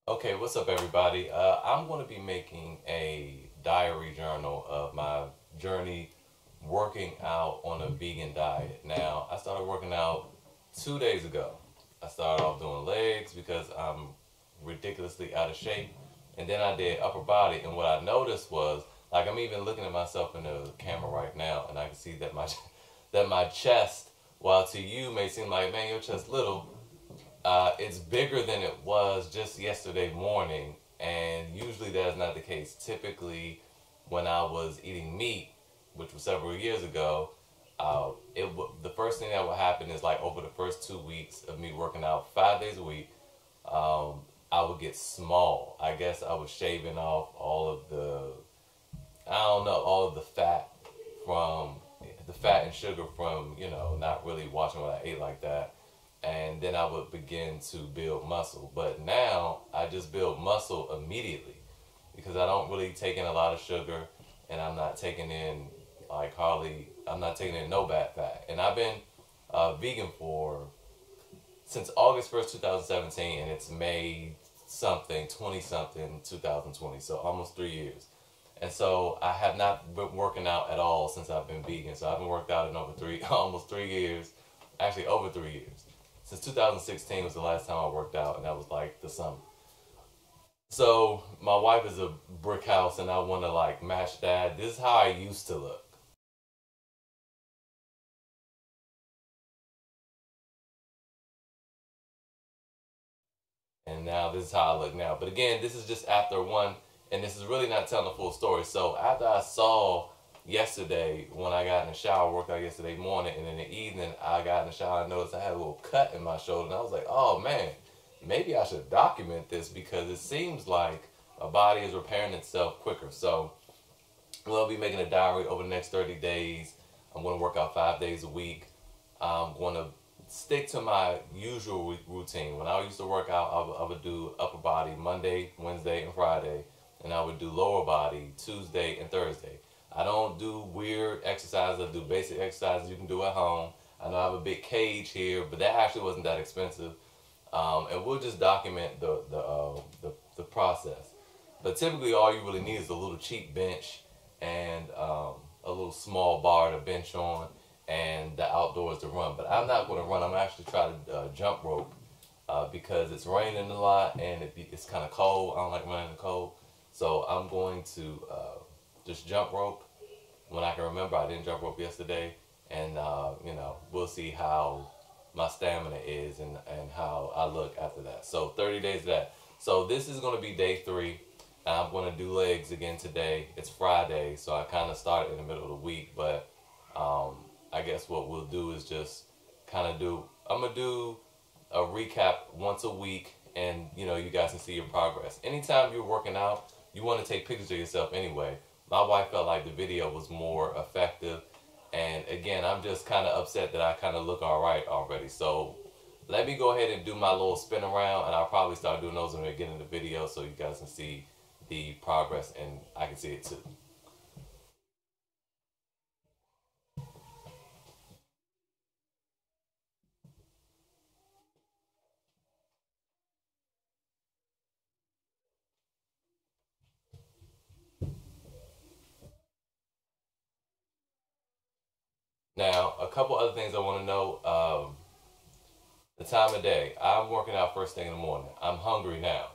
Okay, what's up, everybody? I'm going to be making a diary journal of my journey working out on a vegan diet. Now, I started working out 2 days ago. I started off doing legs because I'm ridiculously out of shape, and then I did upper body. And what I noticed was, like, I'm even looking at myself in the camera right now, and I can see that my that my chest, while to you may seem like, man, your chest little, it's bigger than it was just yesterday morning, and usually that's not the case. Typically, when I was eating meat, which was several years ago, the first thing that would happen is like over the first 2 weeks of me working out 5 days a week, I would get small. I guess I was shaving off all of I don't know, all of the fat and sugar from not really watching what I ate like that, and then I would begin to build muscle. But now I just build muscle immediately because I don't really take in a lot of sugar, and I'm not taking in I'm not taking in no bad fat. And I've been vegan for since August 1st, 2017, and it's May something, 20 something, 2020, so almost 3 years. And so I have not been working out at all since I've been vegan. So I haven't worked out in over almost 3 years, actually over 3 years. Since 2016 was the last time I worked out, and that was like the summer. So my wife is a brick house, and I want to like match that. This is how I used to look. And now this is how I look now. But again, this is just after one, and this is really not telling the full story. So after I saw yesterday, when I got in the shower, worked out yesterday morning, and in the evening I got in the shower, I noticed I had a little cut in my shoulder, and I was like, oh man, maybe I should document this because it seems like my body is repairing itself quicker. So I'm gonna be making a diary over the next 30 days. I'm gonna work out 5 days a week. I'm gonna stick to my usual routine. When I used to work out, I would do upper body Monday, Wednesday, and Friday, and I would do lower body Tuesday and Thursday. I don't do weird exercises. I do basic exercises you can do at home. I know I have a big cage here, but that actually wasn't that expensive. And we'll just document the process. But typically, all you really need is a little cheap bench and a little small bar to bench on, and the outdoors to run. But I'm not going to run. I'm actually trying to jump rope because it's raining a lot and it's kind of cold. I don't like running in the cold, so I'm going to just jump rope when I can remember. I didn't jump rope yesterday, and we'll see how my stamina is and how I look after that. So 30 days of that. So this is going to be day 3. I'm going to do legs again today. It's Friday, so I kind of started in the middle of the week, but I guess what we'll do is just kind of I'm going to do a recap once a week, and you guys can see your progress. Anytime you're working out, you want to take pictures of yourself anyway. My wife felt like the video was more effective, and again, I'm just kind of upset that I kind of look all right already. So let me go ahead and do my little spin around, and I'll probably start doing those when we get in the video so you guys can see the progress and I can see it too. Now, a couple other things I want to know. The time of day. I'm working out first thing in the morning. I'm hungry now.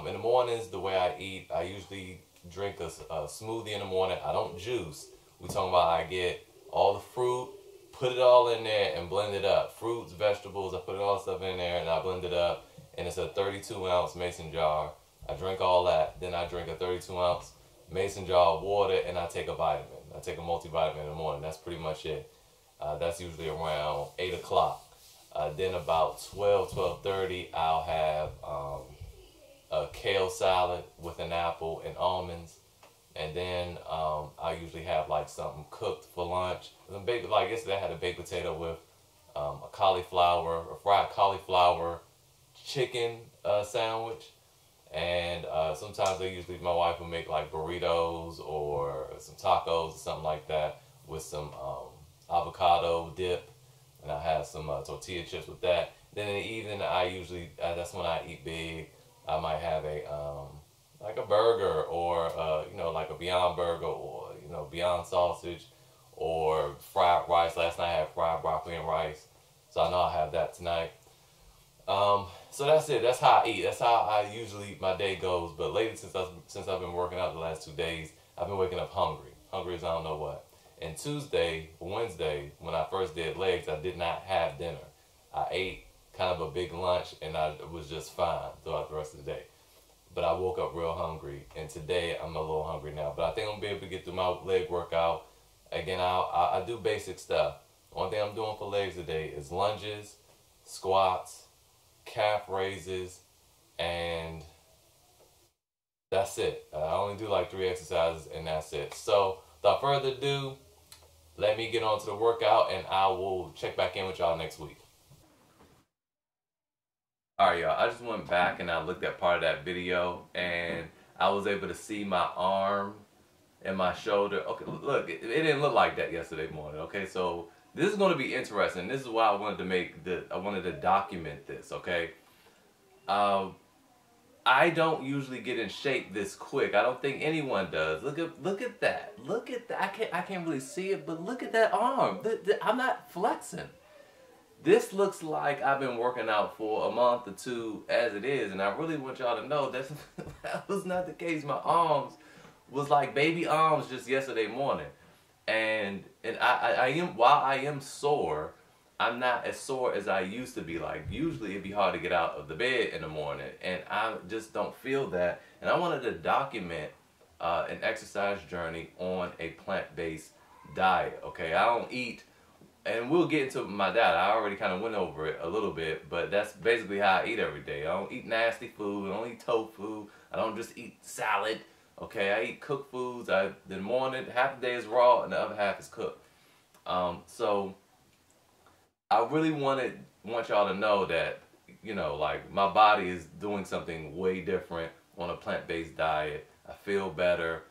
In the mornings, the way I eat, I usually drink a smoothie in the morning. I don't juice. We talking about I get all the fruit, put it all in there and blend it up. Fruits, vegetables, I put all the stuff in there and I blend it up. And it's a 32-ounce mason jar. I drink all that. Then I drink a 32-ounce mason jar of water, and I take a vitamin. I take a multivitamin in the morning. That's pretty much it. That's usually around 8 o'clock. Then about 12:30, I'll have a kale salad with an apple and almonds. And then I usually have like something cooked for lunch. Like yesterday, I had a baked potato with a fried cauliflower chicken sandwich. And sometimes my wife will make like burritos or some tacos or something like that with some avocado dip, and I have some tortilla chips with that. Then in the evening, that's when I eat big. I might have a like a burger, or you know, like a Beyond Burger, or you know, Beyond Sausage, or fried rice. Last night I had fried broccoli and rice, so I know I'll have that tonight. So that's it. That's how I eat. That's how I usually my day goes. But lately, since I've been working out the last 2 days, I've been waking up hungry, hungry as I don't know what. And Wednesday, when I first did legs, I did not have dinner. I ate kind of a big lunch, and I was just fine throughout the rest of the day. But I woke up real hungry, and today I'm a little hungry now. But I think I'm gonna be able to get through my leg workout. Again, I do basic stuff. One thing I'm doing for legs today is lunges, squats, calf raises, and that's it. I only do like 3 exercises, and that's it. So without further ado, let me get on to the workout, and I will check back in with y'all next week. Alright, y'all, I just went back and I looked at part of that video, and I was able to see my arm and my shoulder. Okay, look, it didn't look like that yesterday morning. Okay, so this is going to be interesting. This is why I wanted to document this. Okay, I don't usually get in shape this quick. I don't think anyone does. Look at that. Look at that. I can't really see it, but look at that arm. I'm not flexing. This looks like I've been working out for a month or two as it is, and I really want y'all to know that was not the case. My arms was like baby arms just yesterday morning, and I am, while I am sore, I'm not as sore as I used to be. Like usually it'd be hard to get out of the bed in the morning, and I just don't feel that. And I wanted to document an exercise journey on a plant-based diet. Okay, I don't eat. And we'll get into my diet. I already kind of went over it a little bit, but that's basically how I eat every day. I don't eat nasty food. I don't eat tofu. I don't just eat salad. Okay, I eat cooked foods. The morning, half the day is raw and the other half is cooked. So I really want y'all to know that, you know, like my body is doing something way different on a plant-based diet. I feel better,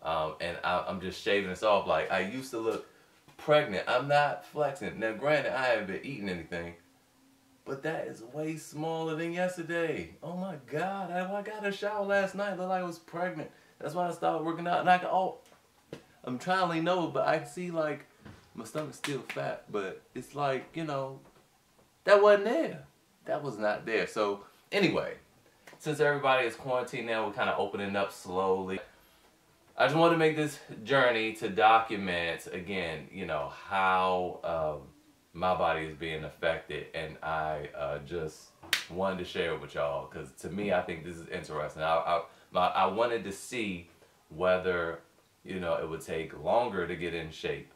and I'm just shaving this off. Like I used to look pregnant. I'm not flexing. Now, granted, I haven't been eating anything, but that is way smaller than yesterday. Oh my God! I got a shower last night. Looked like I was pregnant. That's why I started working out. And I'm trying to lean over, but I can see like my stomach's still fat. But it's like, you know, that wasn't there. That was not there. So anyway, since everybody is quarantined now, we're kind of opening up slowly. I just want to make this journey to document, again, you know, how my body is being affected, and I just wanted to share it with y'all, because to me, I think this is interesting. I wanted to see whether, you know, it would take longer to get in shape,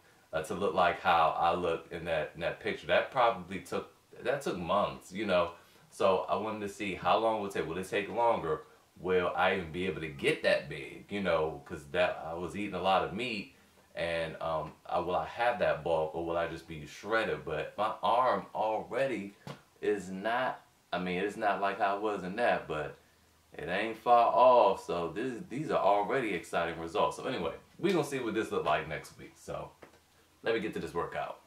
to look like how I look in that picture. That took months, you know. So I wanted to see how long it would take. Will it take longer? Will I even be able to get that big? You know, because I was eating a lot of meat, and will I have that bulk, or will I just be shredded? But my arm already is not. I mean, it's not like I was in that, but it ain't far off. So these are already exciting results. So anyway, we're gonna see what this look like next week. So let me get to this workout.